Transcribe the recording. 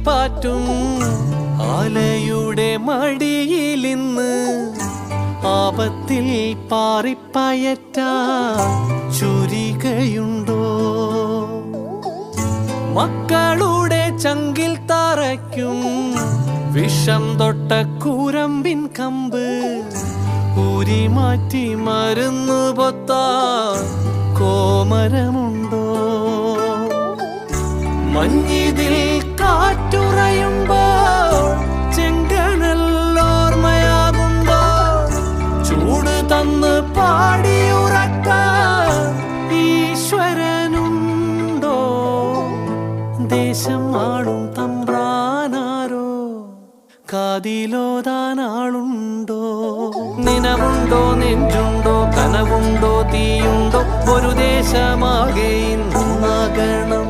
പാറ്റും ആലയുടെ മടിയിലിന്ന് ആപത്തിൽ പാറിപ്പയറ്റാ ചുരികയുണ്ടോ? മക്കളുടെ ചങ്കിൽ തറയ്ക്കും വിഷം തൊട്ട കൂരമ്പിൻ കമ്പ് ഊരി മാറ്റി മരുന്ന് പൊത്താ കോമരമുണ്ടോ? മഞ്ഞിതിൽ കാറ്റുറയുമ്പോൾ ചെങ്കനല്ലോർമ്മയാകുമ്പോൾ ചൂട് തന്ന് പാടിയുറക്കാൻ ഈശ്വരനുണ്ടോ? ദേശം ആളും തമ്പ്രാനാരോ കാതിലോതാനാളുണ്ടോ? നിനവുണ്ടോ, നെഞ്ചുണ്ടോ, കനവുണ്ടോ, തീയുണ്ടോ? ഒരു ദേശമാകെ ഇന്നാകണം